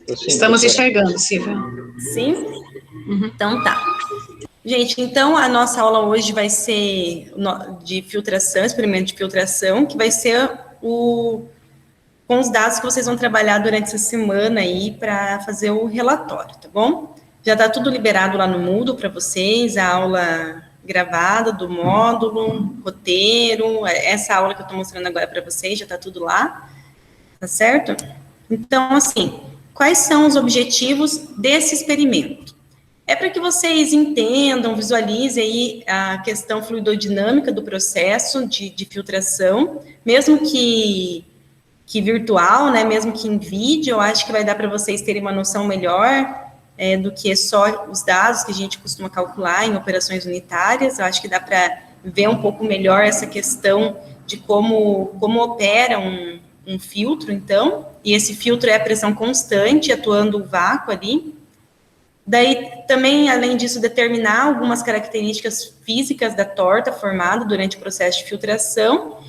Sim, Estamos enxergando, Silvia. Sim? Então tá. Gente, então a nossa aula hoje vai ser de filtração, experimento de filtração, que vai ser com os dados que vocês vão trabalhar durante essa semana aí para fazer o relatório, tá bom? Já está tudo liberado lá no Moodle para vocês, a aula gravada do módulo, roteiro, essa aula que eu estou mostrando agora para vocês, já está tudo lá, tá certo? Então, assim, quais são os objetivos desse experimento? É para que vocês entendam, visualizem aí a questão fluidodinâmica do processo de filtração, mesmo que virtual, né, mesmo que em vídeo, eu acho que vai dar para vocês terem uma noção melhor do que só os dados que a gente costuma calcular em operações unitárias. Eu acho que dá para ver um pouco melhor essa questão de como opera um filtro, então, e esse filtro é a pressão constante, atuando o vácuo ali. Daí, também, além disso, determinar algumas características físicas da torta formada durante o processo de filtração,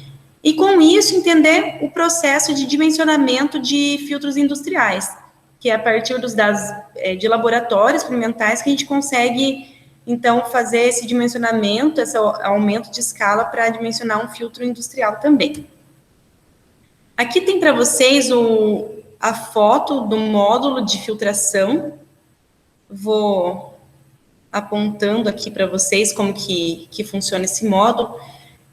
e com isso entender o processo de dimensionamento de filtros industriais, que é a partir dos dados de laboratórios experimentais que a gente consegue, então, fazer esse dimensionamento, esse aumento de escala para dimensionar um filtro industrial também. Aqui tem para vocês a foto do módulo de filtração. Vou apontando aqui para vocês como que funciona esse módulo.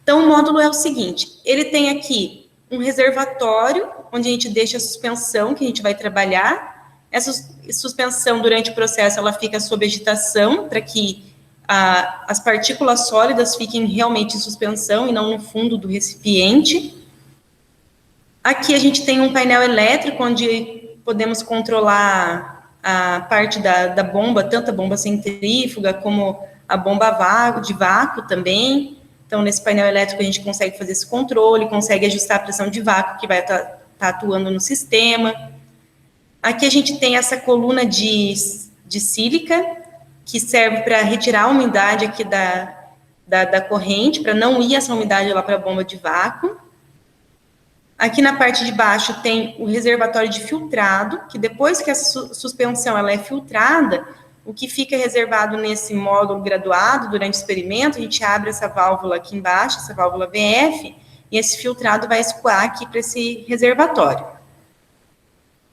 Então, o módulo é o seguinte, ele tem aqui um reservatório, onde a gente deixa a suspensão que a gente vai trabalhar. Essa suspensão, durante o processo, ela fica sob agitação, para que as partículas sólidas fiquem realmente em suspensão e não no fundo do recipiente. Aqui a gente tem um painel elétrico, onde podemos controlar a parte da bomba, tanto a bomba centrífuga como a bomba de vácuo também. Então, nesse painel elétrico, a gente consegue fazer esse controle, consegue ajustar a pressão de vácuo que vai estar atuando no sistema. Aqui a gente tem essa coluna de sílica, que serve para retirar a umidade aqui da corrente, para não ir essa umidade lá para a bomba de vácuo. Aqui na parte de baixo tem o reservatório de filtrado, que depois que essa suspensão ela é filtrada, o que fica reservado nesse módulo graduado durante o experimento, a gente abre essa válvula aqui embaixo, essa válvula VF, e esse filtrado vai escoar aqui para esse reservatório.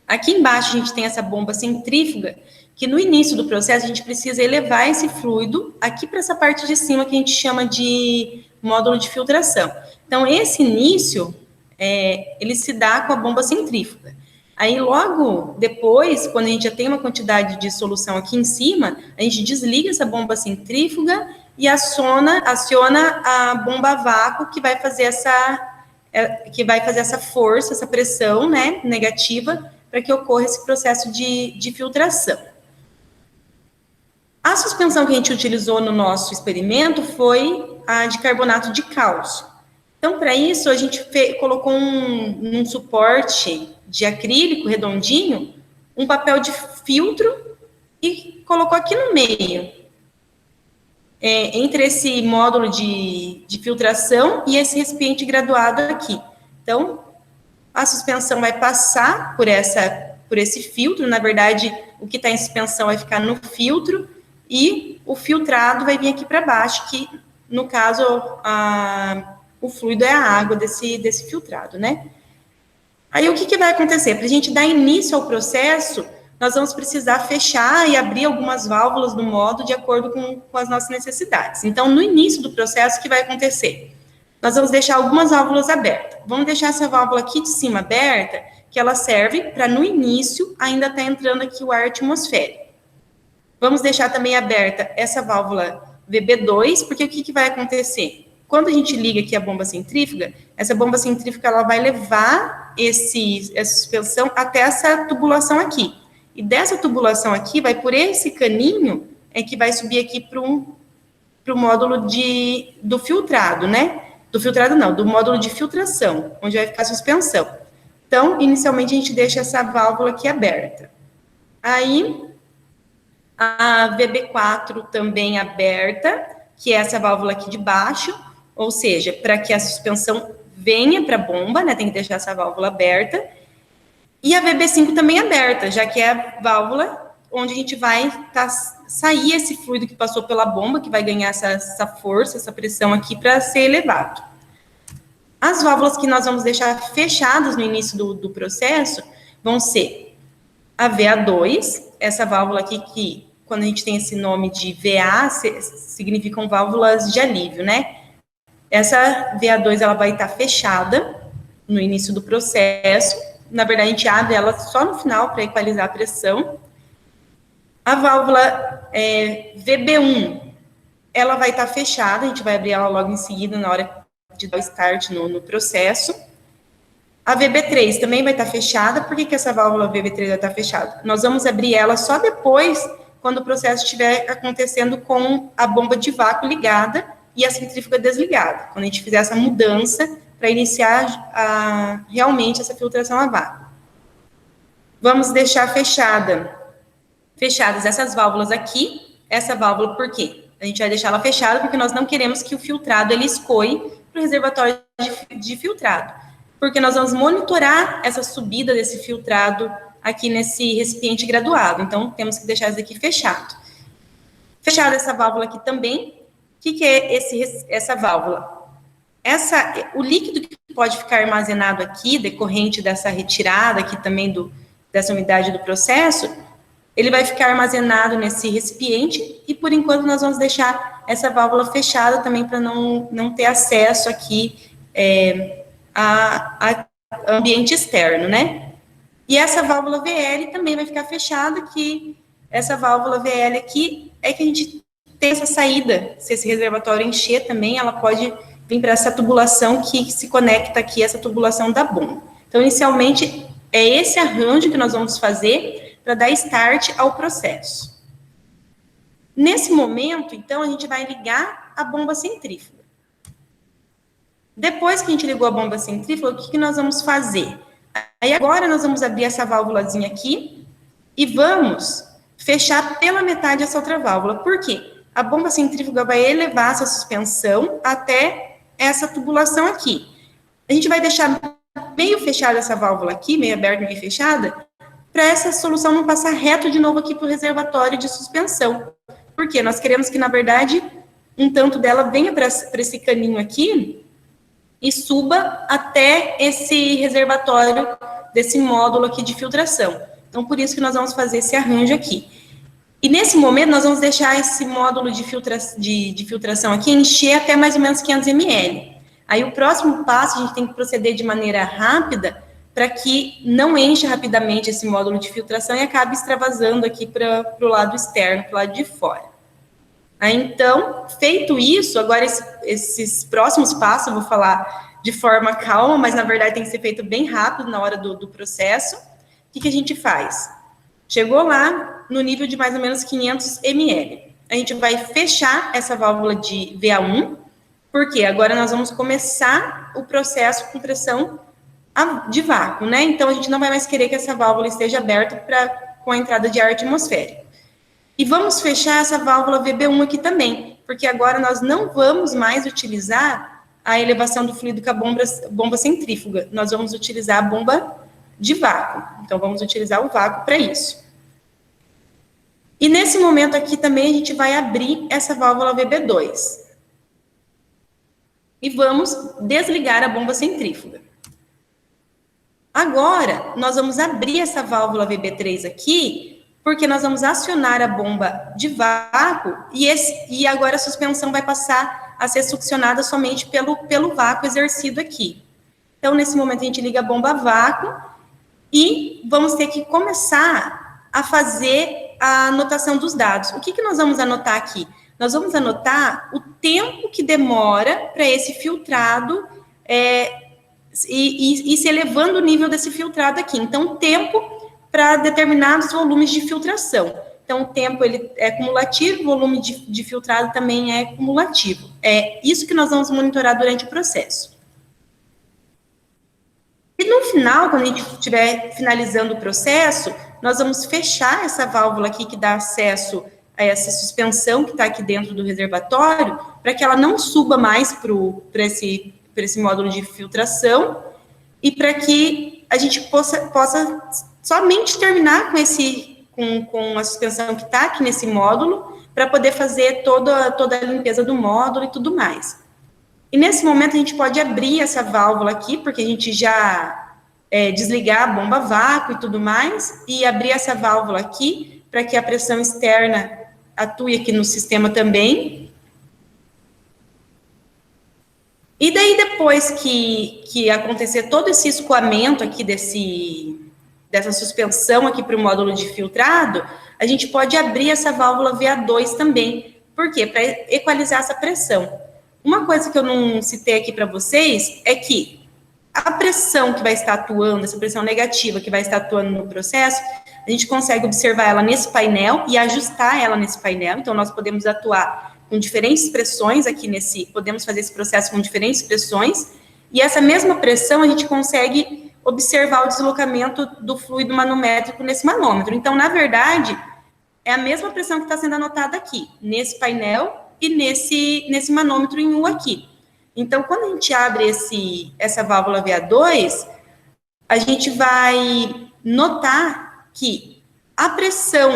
Aqui embaixo a gente tem essa bomba centrífuga, que no início do processo a gente precisa elevar esse fluido aqui para essa parte de cima que a gente chama de módulo de filtração. Então, esse início, ele se dá com a bomba centrífuga. Aí, logo depois, quando a gente já tem uma quantidade de solução aqui em cima, a gente desliga essa bomba centrífuga e aciona a bomba a vácuo, que vai fazer essa força, essa pressão, né, negativa, para que ocorra esse processo de filtração. A suspensão que a gente utilizou no nosso experimento foi a de carbonato de cálcio. Então, para isso, a gente colocou um suporte de acrílico redondinho, um papel de filtro e colocou aqui no meio, entre esse módulo de filtração e esse recipiente graduado aqui. Então, a suspensão vai passar por esse filtro, na verdade, o que está em suspensão vai ficar no filtro e o filtrado vai vir aqui para baixo, que, no caso, o fluido é a água desse filtrado, né? Aí, o que vai acontecer? Para a gente dar início ao processo, nós vamos precisar fechar e abrir algumas válvulas do módulo de acordo com as nossas necessidades. Então, no início do processo, o que vai acontecer? Nós vamos deixar algumas válvulas abertas. Vamos deixar essa válvula aqui de cima aberta, que ela serve para, no início, ainda estar entrando aqui o ar atmosférico. Vamos deixar também aberta essa válvula VB2, porque o que vai acontecer? Quando a gente liga aqui a bomba centrífuga, essa bomba centrífuga ela vai levar essa suspensão até essa tubulação aqui. E dessa tubulação aqui, vai por esse caninho, que vai subir aqui para o módulo do filtrado, né? Do filtrado não, do módulo de filtração, onde vai ficar a suspensão. Então, inicialmente, a gente deixa essa válvula aqui aberta. Aí, a VB4 também aberta, que é essa válvula aqui de baixo, ou seja, para que a suspensão venha para a bomba, né, tem que deixar essa válvula aberta. E a VB5 também aberta, já que é a válvula onde a gente vai sair esse fluido que passou pela bomba, que vai ganhar essa força, essa pressão aqui para ser elevado. As válvulas que nós vamos deixar fechadas no início do processo vão ser a VA2, essa válvula aqui que, quando a gente tem esse nome de VA, significam válvulas de alívio, né? Essa VA2, ela vai estar fechada no início do processo. Na verdade, a gente abre ela só no final para equalizar a pressão. A válvula VB1, ela vai estar fechada, a gente vai abrir ela logo em seguida, na hora de dar o start no processo. A VB3 também vai estar fechada. Por que essa válvula VB3 vai estar fechada? Nós vamos abrir ela só depois, quando o processo estiver acontecendo com a bomba de vácuo ligada e a centrífuga desligada, quando a gente fizer essa mudança para iniciar realmente essa filtração a vácuo. Vamos deixar fechadas essas válvulas aqui. Essa válvula, por quê? A gente vai deixar ela fechada porque nós não queremos que o filtrado ele escoe para o reservatório de filtrado, porque nós vamos monitorar essa subida desse filtrado aqui nesse recipiente graduado. Então, temos que deixar isso aqui fechado. Fechada essa válvula aqui também. O que é essa válvula? O líquido que pode ficar armazenado aqui, decorrente dessa retirada aqui também dessa umidade do processo, ele vai ficar armazenado nesse recipiente e, por enquanto, nós vamos deixar essa válvula fechada também para não ter acesso aqui a ambiente externo, né? E essa válvula VL também vai ficar fechada, que essa válvula VL aqui é que a gente tem essa saída. Se esse reservatório encher também, ela pode vir para essa tubulação que se conecta aqui, essa tubulação da bomba. Então, inicialmente, é esse arranjo que nós vamos fazer para dar start ao processo. Nesse momento, então, a gente vai ligar a bomba centrífuga. Depois que a gente ligou a bomba centrífuga, o que nós vamos fazer? Aí agora nós vamos abrir essa válvulazinha aqui e vamos fechar pela metade essa outra válvula. Por quê? A bomba centrífuga vai elevar essa suspensão até essa tubulação aqui. A gente vai deixar meio fechada essa válvula aqui, meio aberta, meio fechada, para essa solução não passar reto de novo aqui para o reservatório de suspensão. Por quê? Nós queremos que, na verdade, um tanto dela venha para esse caninho aqui e suba até esse reservatório desse módulo aqui de filtração. Então, por isso que nós vamos fazer esse arranjo aqui. E nesse momento, nós vamos deixar esse módulo de filtração aqui encher até mais ou menos 500 ml. Aí, o próximo passo, a gente tem que proceder de maneira rápida para que não encha rapidamente esse módulo de filtração e acabe extravasando aqui para o lado externo, para o lado de fora. Aí, então, feito isso, agora esses próximos passos eu vou falar de forma calma, mas na verdade tem que ser feito bem rápido na hora do processo. O que a gente faz? Chegou lá no nível de mais ou menos 500 ml. A gente vai fechar essa válvula de VA1, porque agora nós vamos começar o processo com pressão de vácuo, né? Então, a gente não vai mais querer que essa válvula esteja aberta com a entrada de ar atmosférico. E vamos fechar essa válvula VB1 aqui também, porque agora nós não vamos mais utilizar a elevação do fluido com a bomba centrífuga. Nós vamos utilizar a bomba de vácuo. Então, vamos utilizar o vácuo para isso. E nesse momento aqui também a gente vai abrir essa válvula VB2. E vamos desligar a bomba centrífuga. Agora, nós vamos abrir essa válvula VB3 aqui, porque nós vamos acionar a bomba de vácuo e agora a suspensão vai passar a ser succionada somente pelo vácuo exercido aqui. Então, nesse momento, a gente liga a bomba a vácuo e vamos ter que começar a fazer a anotação dos dados. O que nós vamos anotar aqui? Nós vamos anotar o tempo que demora para esse filtrado e se elevando o nível desse filtrado aqui. Então, tempo para determinados volumes de filtração. Então, o tempo ele é cumulativo, o volume de filtrado também é cumulativo. É isso que nós vamos monitorar durante o processo. E no final, quando a gente estiver finalizando o processo, nós vamos fechar essa válvula aqui que dá acesso a essa suspensão que está aqui dentro do reservatório, para que ela não suba mais para esse módulo de filtração e para que a gente possa somente terminar com a suspensão que está aqui nesse módulo, para poder fazer toda a limpeza do módulo e tudo mais. E nesse momento a gente pode abrir essa válvula aqui, porque a gente já desligar a bomba vácuo e tudo mais, e abrir essa válvula aqui, para que a pressão externa atue aqui no sistema também. E daí, depois que acontecer todo esse escoamento aqui dessa suspensão aqui para o módulo de filtrado, a gente pode abrir essa válvula VA2 também. Por quê? Para equalizar essa pressão. Uma coisa que eu não citei aqui para vocês é que a pressão que vai estar atuando, essa pressão negativa que vai estar atuando no processo, a gente consegue observar ela nesse painel e ajustar ela nesse painel. Então, nós podemos atuar com diferentes pressões aqui podemos fazer esse processo com diferentes pressões, e essa mesma pressão a gente consegue observar o deslocamento do fluido manométrico nesse manômetro. Então, na verdade, é a mesma pressão que está sendo anotada aqui, nesse painel e nesse manômetro em U aqui. Então, quando a gente abre essa válvula VA2, a gente vai notar que a pressão,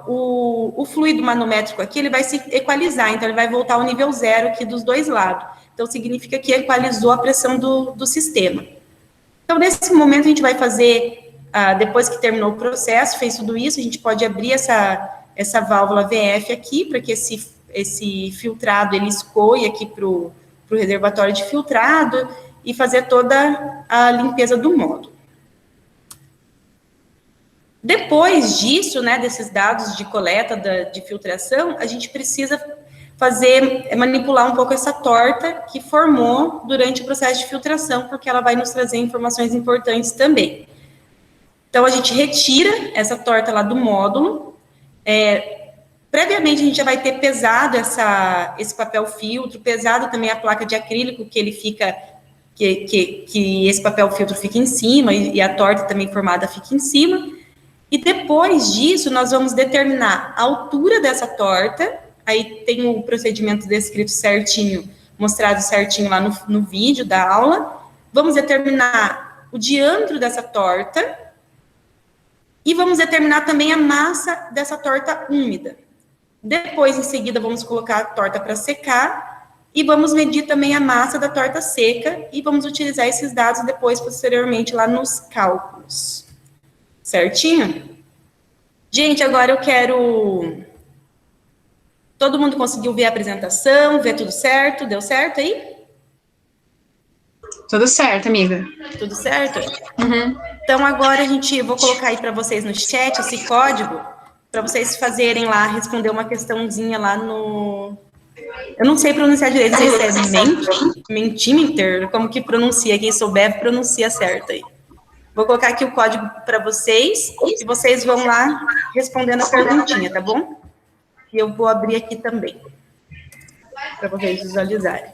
o fluido manométrico aqui, ele vai se equalizar, então ele vai voltar ao nível zero aqui dos dois lados. Então, significa que equalizou a pressão do sistema. Então, nesse momento, a gente vai fazer, depois que terminou o processo, fez tudo isso, a gente pode abrir essa válvula VF aqui, para que esse filtrado, ele escoe aqui para o reservatório de filtrado e fazer toda a limpeza do módulo. Depois disso, né, desses dados de coleta de filtração, a gente precisa manipular um pouco essa torta que formou durante o processo de filtração, porque ela vai nos trazer informações importantes também. Então, a gente retira essa torta lá do módulo. Previamente, a gente já vai ter pesado esse papel filtro, pesado também a placa de acrílico, que ele fica, que esse papel filtro fica em cima, e a torta também formada fica em cima. E depois disso, nós vamos determinar a altura dessa torta. Aí tem o procedimento descrito certinho, mostrado certinho lá no vídeo da aula. Vamos determinar o diâmetro dessa torta e vamos determinar também a massa dessa torta úmida. Depois, em seguida, vamos colocar a torta para secar e vamos medir também a massa da torta seca e vamos utilizar esses dados depois, posteriormente, lá nos cálculos. Certinho? Gente, agora eu quero... Todo mundo conseguiu ver a apresentação, ver tudo certo? Deu certo aí? Tudo certo, amiga. Tudo certo? Uhum. Então, agora vou colocar aí para vocês no chat esse código, para vocês fazerem lá, responder uma questãozinha lá no... Eu não sei pronunciar direito, não sei se é Mentimeter, como que pronuncia, quem souber, pronuncia certo aí. Vou colocar aqui o código para vocês, e vocês vão lá respondendo a perguntinha, tá bom? E eu vou abrir aqui também, para vocês visualizarem.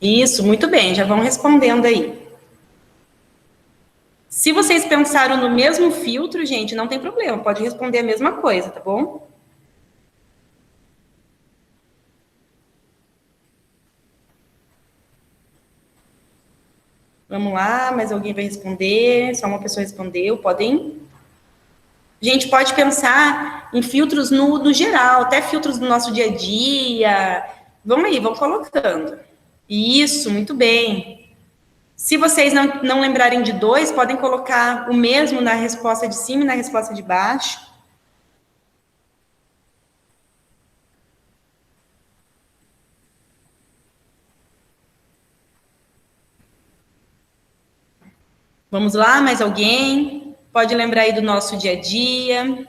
Isso, muito bem, já vão respondendo aí. Se vocês pensaram no mesmo filtro, gente, não tem problema, pode responder a mesma coisa, tá bom? Vamos lá, mais alguém vai responder? Só uma pessoa respondeu, podem? A gente pode pensar em filtros no geral, até filtros do nosso dia a dia. Vamos aí, vão colocando. Isso, muito bem. Se vocês não lembrarem de dois, podem colocar o mesmo na resposta de cima e na resposta de baixo. Vamos lá, mais alguém? Pode lembrar aí do nosso dia a dia.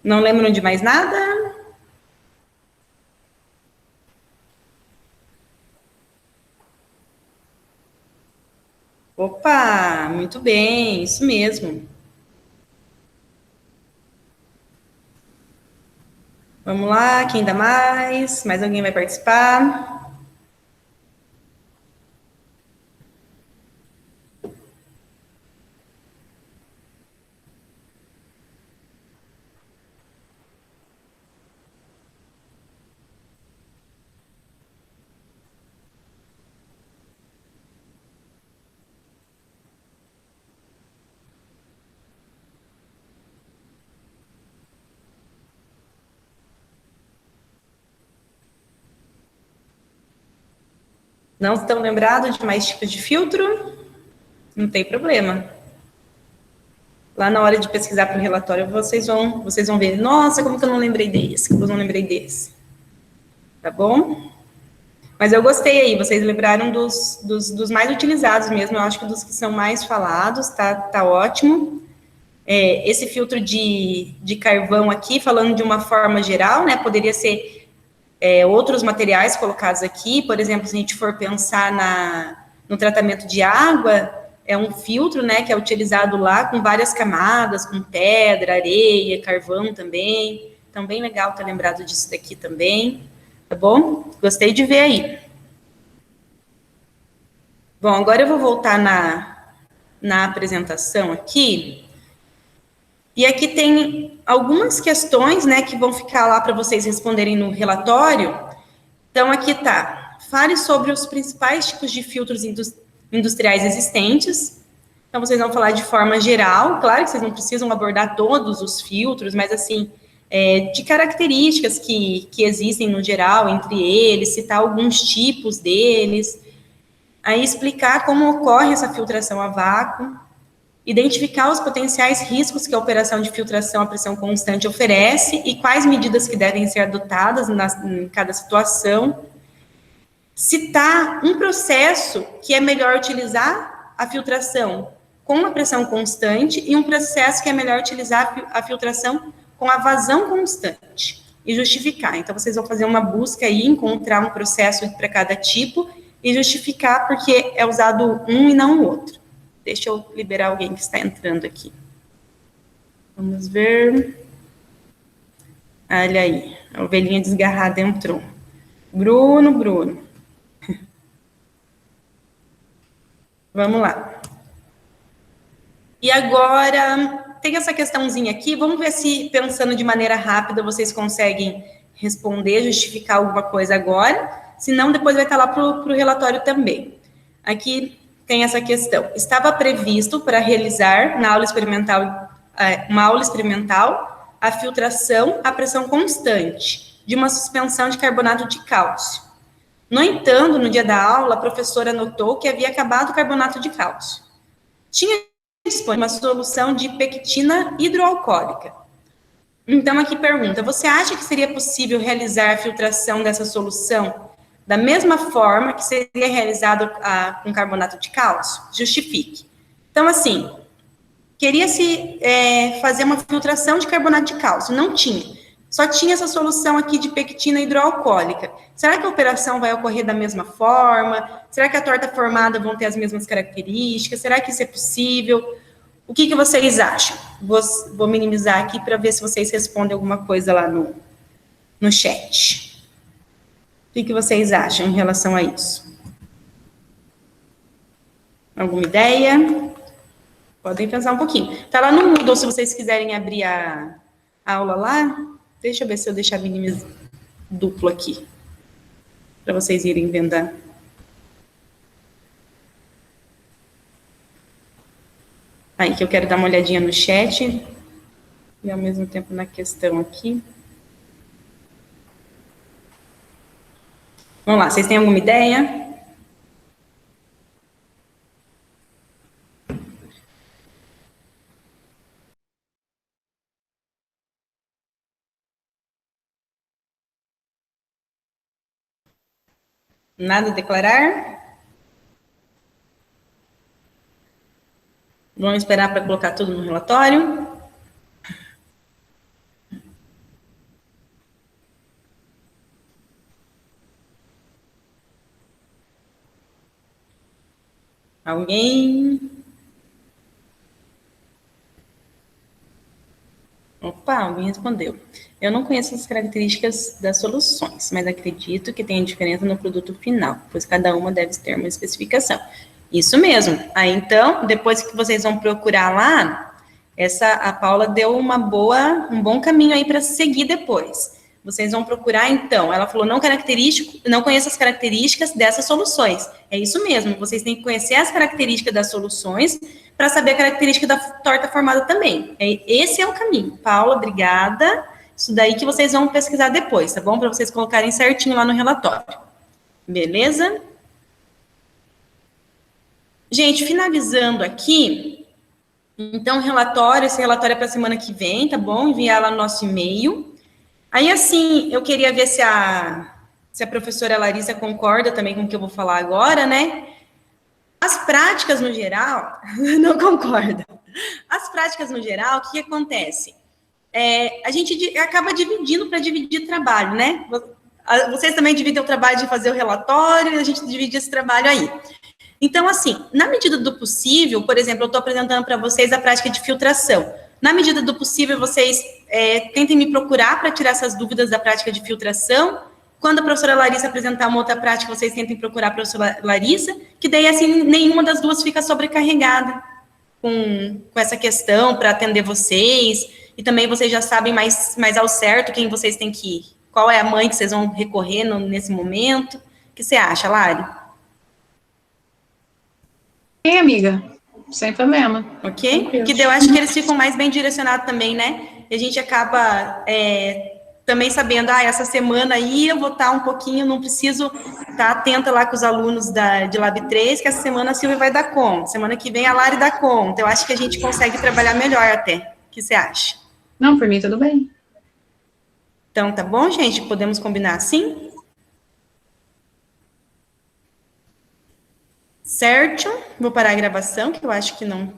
Não lembram de mais nada? Opa, muito bem, isso mesmo. Vamos lá, quem dá mais? Mais alguém vai participar? Não estão lembrados de mais tipos de filtro? Não tem problema. Lá na hora de pesquisar para o relatório, vocês vão ver, nossa, como que eu não lembrei desse, como eu não lembrei desse. Tá bom? Mas eu gostei aí, vocês lembraram dos mais utilizados mesmo, eu acho que dos que são mais falados, tá ótimo. Esse filtro de carvão aqui, falando de uma forma geral, né, poderia ser outros materiais colocados aqui, por exemplo, se a gente for pensar no tratamento de água, é um filtro, né, que é utilizado lá com várias camadas, com pedra, areia, carvão também. Então, bem legal ter lembrado disso daqui também, tá bom? Gostei de ver aí. Bom, agora eu vou voltar na apresentação aqui. E aqui tem algumas questões, né, que vão ficar lá para vocês responderem no relatório. Então, aqui tá. Fale sobre os principais tipos de filtros industriais existentes. Então, vocês vão falar de forma geral. Claro que vocês não precisam abordar todos os filtros, mas, assim, de características que existem no geral entre eles, citar alguns tipos deles. Aí, explicar como ocorre essa filtração a vácuo. Identificar os potenciais riscos que a operação de filtração a pressão constante oferece e quais medidas que devem ser adotadas em cada situação. Citar um processo que é melhor utilizar a filtração com a pressão constante e um processo que é melhor utilizar a filtração com a vazão constante. E justificar. Então, vocês vão fazer uma busca aí, encontrar um processo para cada tipo e justificar porque é usado um e não o outro. Deixa eu liberar alguém que está entrando aqui. Vamos ver. Olha aí, a ovelhinha desgarrada entrou. Bruno. Vamos lá. E agora, tem essa questãozinha aqui, vamos ver se, pensando de maneira rápida, vocês conseguem responder, justificar alguma coisa agora, senão depois vai estar lá para o relatório também. Aqui tem essa questão. Estava previsto para realizar na aula experimental, uma aula experimental, a filtração à pressão constante de uma suspensão de carbonato de cálcio. No entanto, no dia da aula, a professora notou que havia acabado o carbonato de cálcio. Tinha disponível uma solução de pectina hidroalcoólica. Então, aqui pergunta, você acha que seria possível realizar a filtração dessa solução da mesma forma que seria realizado com carbonato de cálcio? Justifique. Então, assim, queria-se fazer uma filtração de carbonato de cálcio, não tinha. Só tinha essa solução aqui de pectina hidroalcoólica. Será que a operação vai ocorrer da mesma forma? Será que a torta formada vão ter as mesmas características? Será que isso é possível? O que vocês acham? Vou minimizar aqui para ver se vocês respondem alguma coisa lá no chat. O que vocês acham em relação a isso? Alguma ideia? Podem pensar um pouquinho. Tá lá no Moodle, se vocês quiserem abrir a aula lá. Deixa eu ver se eu deixar minimizar duplo aqui, para vocês irem vendo. Aí, que eu quero dar uma olhadinha no chat e ao mesmo tempo na questão aqui. Vamos lá, vocês têm alguma ideia? Nada a declarar? Vamos esperar para colocar tudo no relatório? Alguém? Opa, alguém respondeu. Eu não conheço as características das soluções, mas acredito que tem diferença no produto final, pois cada uma deve ter uma especificação. Isso mesmo. Aí, então, depois que vocês vão procurar lá, a Paula deu um bom caminho aí para seguir depois. Vocês vão procurar, então, ela falou não conheço as características dessas soluções. É isso mesmo, vocês têm que conhecer as características das soluções para saber a característica da torta formada também. Esse é o caminho. Paula, obrigada. Isso daí que vocês vão pesquisar depois, tá bom? Para vocês colocarem certinho lá no relatório. Beleza? Gente, finalizando aqui, então, esse relatório é para a semana que vem, tá bom? Enviar lá no nosso e-mail. Aí, assim, eu queria ver se a professora Larissa concorda também com o que eu vou falar agora, né? As práticas, no geral, não concorda. As práticas, no geral, o que acontece? A gente acaba dividindo para dividir trabalho, né? Vocês também dividem o trabalho de fazer o relatório e a gente divide esse trabalho aí. Então, assim, na medida do possível, por exemplo, eu estou apresentando para vocês a prática de filtração. Na medida do possível, vocês tentem me procurar para tirar essas dúvidas da prática de filtração. Quando a professora Larissa apresentar uma outra prática, vocês tentem procurar a professora Larissa, que daí, assim, nenhuma das duas fica sobrecarregada com essa questão para atender vocês. E também vocês já sabem mais ao certo quem vocês têm que ir. Qual é a mãe que vocês vão recorrer nesse momento. O que você acha, Lari? Sim, amiga, sem problema. Ok? Porque eu acho que eles ficam mais bem direcionados também, né? E a gente acaba também sabendo, essa semana aí eu vou estar um pouquinho, não preciso estar atenta lá com os alunos de Lab 3, que essa semana a Silvia vai dar conta, semana que vem a Lari dá conta. Eu acho que a gente consegue trabalhar melhor até. O que você acha? Não, por mim tudo bem. Então, tá bom, gente? Podemos combinar assim? Certo? Vou parar a gravação, que eu acho que não